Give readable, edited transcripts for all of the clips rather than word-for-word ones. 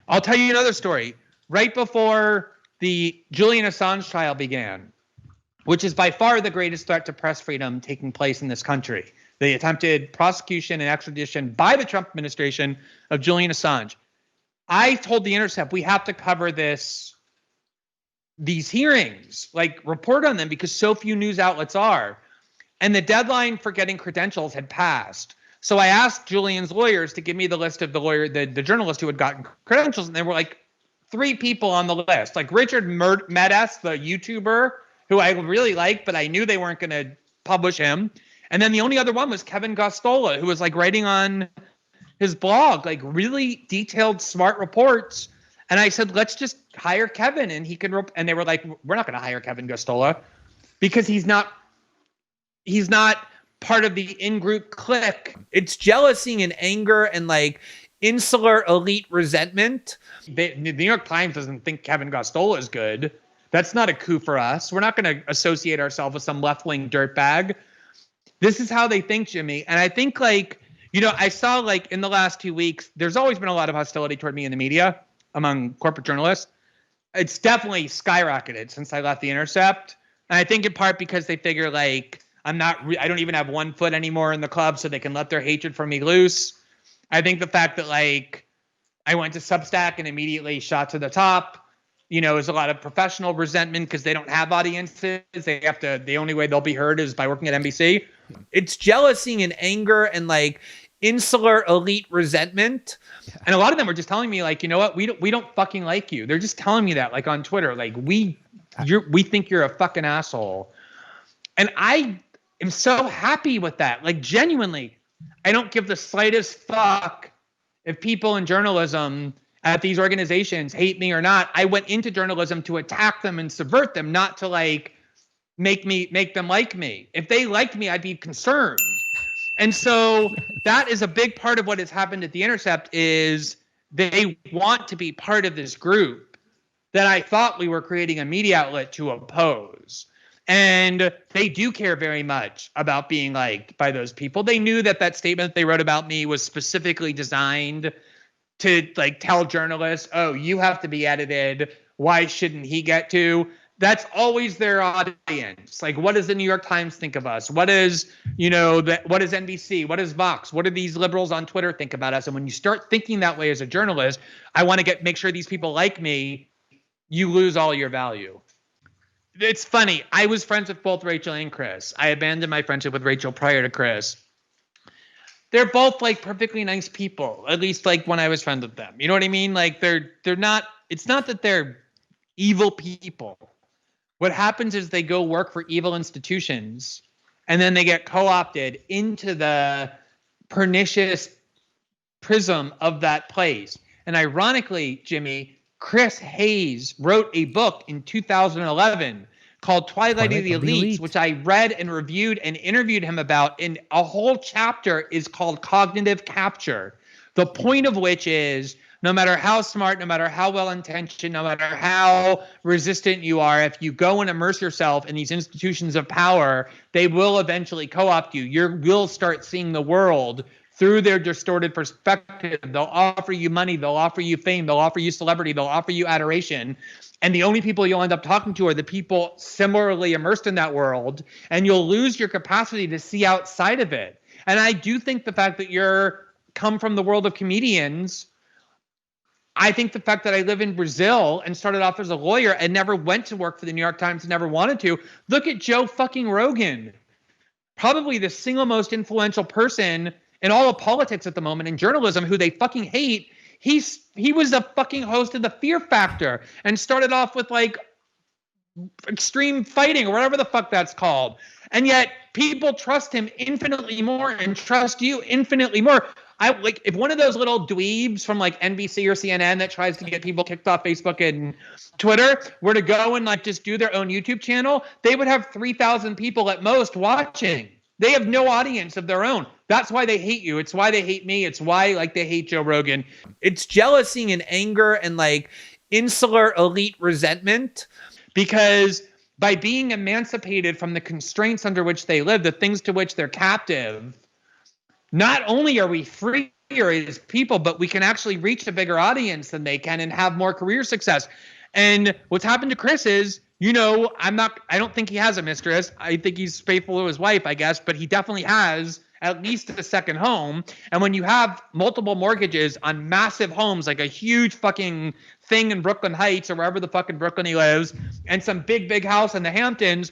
I'll tell you another story. Right before the Julian Assange trial began, which is by far the greatest threat to press freedom taking place in this country, the attempted prosecution and extradition by the Trump administration of Julian Assange. I told The Intercept we have to cover these hearings, like report on them, because so few news outlets are. And the deadline for getting credentials had passed. So I asked Julian's lawyers to give me the list of the journalists who had gotten credentials, and there were like 3 people on the list, like Richard Maddow, the YouTuber, who I really like, but I knew they weren't going to publish him. And then the only other one was Kevin Gosztola, who was like writing on his blog, like really detailed, smart reports. And I said, let's just hire Kevin and he can, and they were like, we're not going to hire Kevin Gosztola because he's not part of the in-group clique. It's jealousy and anger and like insular elite resentment. The New York Times doesn't think Kevin Gosztola is good. That's not a coup for us. We're not going to associate ourselves with some left-wing dirtbag. This is how they think, Jimmy. And I think like, I saw like in the last 2 weeks, there's always been a lot of hostility toward me in the media among corporate journalists. It's definitely skyrocketed since I left The Intercept. And I think in part because they figure like, I don't even have 1 foot anymore in the club, so they can let their hatred for me loose. I think the fact that like I went to Substack and immediately shot to the top, is a lot of professional resentment because they don't have audiences. The only way they'll be heard is by working at NBC. It's jealousy and anger and like insular elite resentment. And a lot of them were just telling me like, you know what, we don't fucking like you. They're just telling me that like on Twitter, like we think you're a fucking asshole. And I am so happy with that. Like genuinely, I don't give the slightest fuck if people in journalism at these organizations hate me or not. I went into journalism to attack them and subvert them, not to like make them like me. If they liked me, I'd be concerned. And so that is a big part of what has happened at The Intercept is they want to be part of this group that I thought we were creating a media outlet to oppose. And they do care very much about being liked by those people. They knew that statement they wrote about me was specifically designed to like tell journalists, oh, you have to be edited. Why shouldn't he get to? That's always their audience. Like, what does the New York Times think of us? What is, what is NBC? What is Vox? What do these liberals on Twitter think about us? And when you start thinking that way as a journalist, I want to make sure these people like me, you lose all your value. It's funny. I was friends with both Rachel and Chris. I abandoned my friendship with Rachel prior to Chris. They're both like perfectly nice people, at least like when I was friends with them. You know what I mean? Like they're not, it's not that they're evil people. What happens is they go work for evil institutions and then they get co-opted into the pernicious prism of that place. And ironically, Jimmy, Chris Hayes wrote a book in 2011 called Twilight of the Elites, which I read and reviewed and interviewed him about. And a whole chapter is called Cognitive Capture. The point of which is no matter how smart, no matter how well-intentioned, no matter how resistant you are, if you go and immerse yourself in these institutions of power, they will eventually co-opt you. You will start seeing the world through their distorted perspective. They'll offer you money. They'll offer you fame. They'll offer you celebrity. They'll offer you adoration. And the only people you'll end up talking to are the people similarly immersed in that world. And you'll lose your capacity to see outside of it. And I do think the fact that you're come from the world of comedians, I think the fact that I live in Brazil and started off as a lawyer and never went to work for the New York Times and never wanted to. Look at Joe fucking Rogan. Probably the single most influential person in all of politics at the moment in journalism who they fucking hate. He was a fucking host of the Fear Factor and started off with like extreme fighting or whatever the fuck that's called. And yet people trust him infinitely more and trust you infinitely more. I like if one of those little dweebs from like NBC or CNN that tries to get people kicked off Facebook and Twitter were to go and like just do their own YouTube channel, they would have 3,000 people at most watching. They have no audience of their own. That's why they hate you. It's why they hate me. It's why like they hate Joe Rogan. It's jealousy and anger and like insular elite resentment, because by being emancipated from the constraints under which they live, the things to which they're captive, not only are we free, as people, but we can actually reach a bigger audience than they can and have more career success. And what's happened to Chris is, I don't think he has a mistress. I think he's faithful to his wife, I guess, but he definitely has at least a second home. And when you have multiple mortgages on massive homes, like a huge fucking thing in Brooklyn Heights or wherever the fuck in Brooklyn he lives, and some big house in the Hamptons,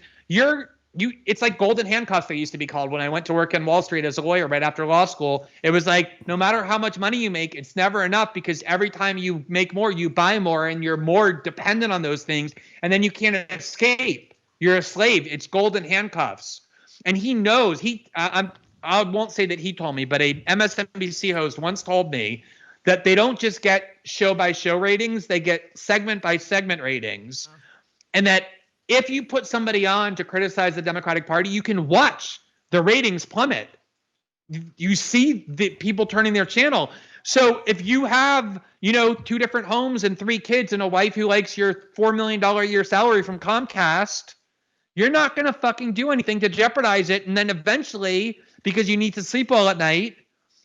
it's like golden handcuffs, they used to be called when I went to work in Wall Street as a lawyer right after law school. It was like, no matter how much money you make, it's never enough, because every time you make more, you buy more, and you're more dependent on those things. And then you can't escape. You're a slave. It's golden handcuffs. And he knows. I won't say that he told me, but a MSNBC host once told me that they don't just get show by show ratings, they get segment by segment ratings. And that if you put somebody on to criticize the Democratic Party, you can watch the ratings plummet. You see the people turning their channel. So if you have, 2 different homes and 3 kids and a wife who likes your $4 million a year salary from Comcast, you're not going to fucking do anything to jeopardize it. And then eventually, because you need to sleep well at night,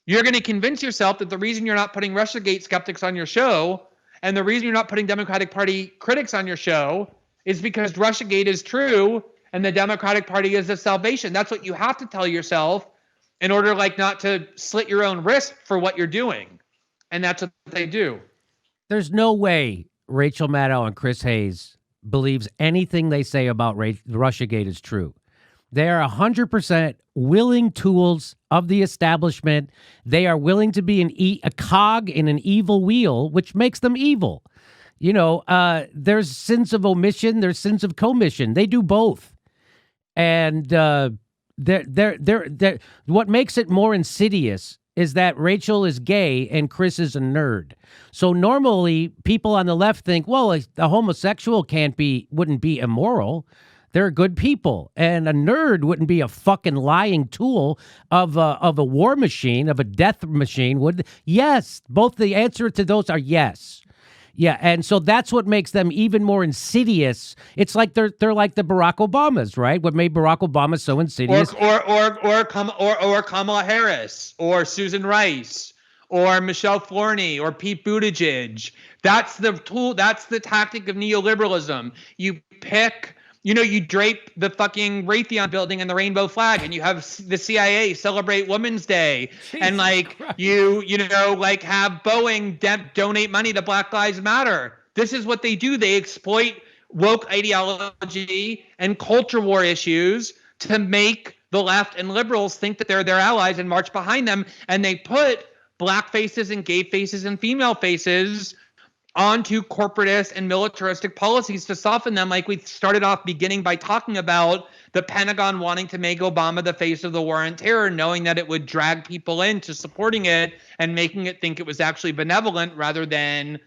you're going to convince yourself that the reason you're not putting Russiagate skeptics on your show and the reason you're not putting Democratic Party critics on your show is because Russiagate is true and the Democratic Party is the salvation. That's what you have to tell yourself in order, not to slit your own wrist for what you're doing. And that's what they do. There's no way Rachel Maddow and Chris Hayes believes anything they say about Russiagate is true. They are 100% willing tools of the establishment. They are willing to be a cog in an evil wheel, which makes them evil. There's sins of omission, there's sins of commission. They do both. And what makes it more insidious is that Rachel is gay and Chris is a nerd. So normally people on the left think, well, a homosexual wouldn't be immoral. They're good people. And a nerd wouldn't be a fucking lying tool of a war machine, of a death machine, would? Yes, both the answer to those are yes. Yeah, and so that's what makes them even more insidious. It's like they're like the Barack Obamas, right? What made Barack Obama so insidious? Or Kamala Harris, or Susan Rice, or Michelle Flourney, or Pete Buttigieg. That's the tool. That's the tactic of neoliberalism. You pick. You drape the fucking Raytheon building in the rainbow flag, and you have the CIA celebrate Women's Day, Jesus and Christ. Have Boeing donate money to Black Lives Matter. This is what they do. They exploit woke ideology and culture war issues to make the left and liberals think that they're their allies and march behind them. And they put black faces and gay faces and female faces onto corporatist and militaristic policies to soften them, like we started off beginning by talking about the Pentagon wanting to make Obama the face of the war on terror, knowing that it would drag people into supporting it and making it think it was actually benevolent rather than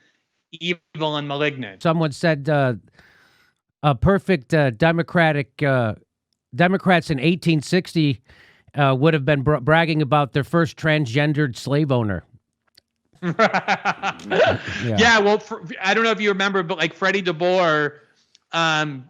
evil and malignant. Someone said a perfect Democrats in 1860 would have been bragging about their first transgendered slave owner. Yeah, well, I don't know if you remember, but Freddie DeBoer,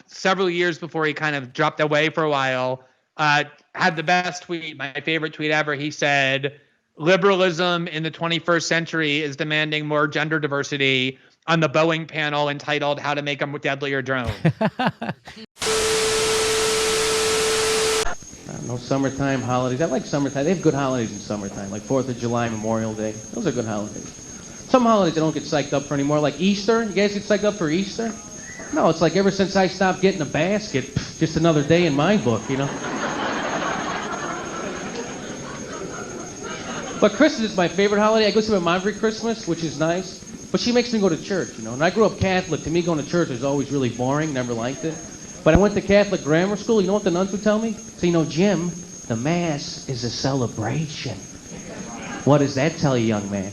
several years before he kind of dropped away for a while, had the best tweet, my favorite tweet ever. He said, liberalism in the 21st century is demanding more gender diversity on the Boeing panel entitled How to Make a Deadlier Drone. No summertime holidays. I like summertime. They have good holidays in summertime, like 4th of July, Memorial Day. Those are good holidays. Some holidays I don't get psyched up for anymore, like Easter. You guys get psyched up for Easter? No, it's like ever since I stopped getting a basket, just another day in my book, But Christmas is my favorite holiday. I go see my mom every Christmas, which is nice. But she makes me go to church, And I grew up Catholic. To me, going to church was always really boring. Never liked it. But I went to Catholic grammar school. You know what the nuns would tell me? So, Jim, the Mass is a celebration. What does that tell you, young man?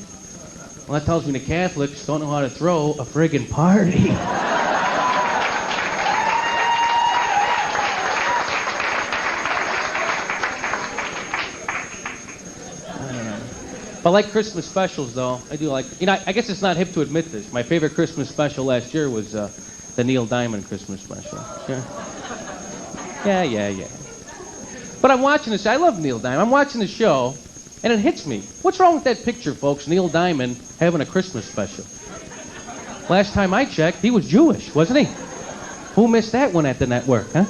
Well, that tells me the Catholics don't know how to throw a friggin' party. But I like Christmas specials, though. I do like, I guess it's not hip to admit this. My favorite Christmas special last year was the Neil Diamond Christmas special. Sure. Yeah. But I'm watching this. I love Neil Diamond. I'm watching the show, And it hits me. What's wrong with that picture, folks? Neil Diamond having a Christmas special. Last time I checked, he was Jewish, wasn't he? Who missed that one at the network, huh?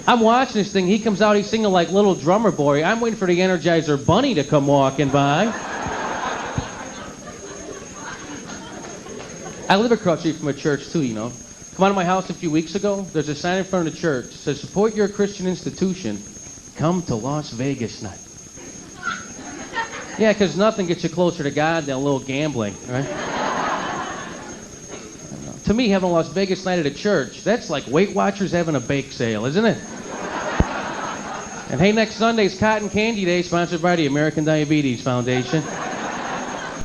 I'm watching this thing. He comes out, he's singing like Little Drummer Boy. I'm waiting for the Energizer Bunny to come walking by. I live across the street from a church, too, you know. Come out of my house a few weeks ago. There's a sign in front of the church. It says, support your Christian institution. Come to Las Vegas night. Yeah, because nothing gets you closer to God than a little gambling, right? To me, having a Las Vegas night at a church, that's like Weight Watchers having a bake sale, isn't it? And hey, next Sunday's Cotton Candy Day, sponsored by the American Diabetes Foundation.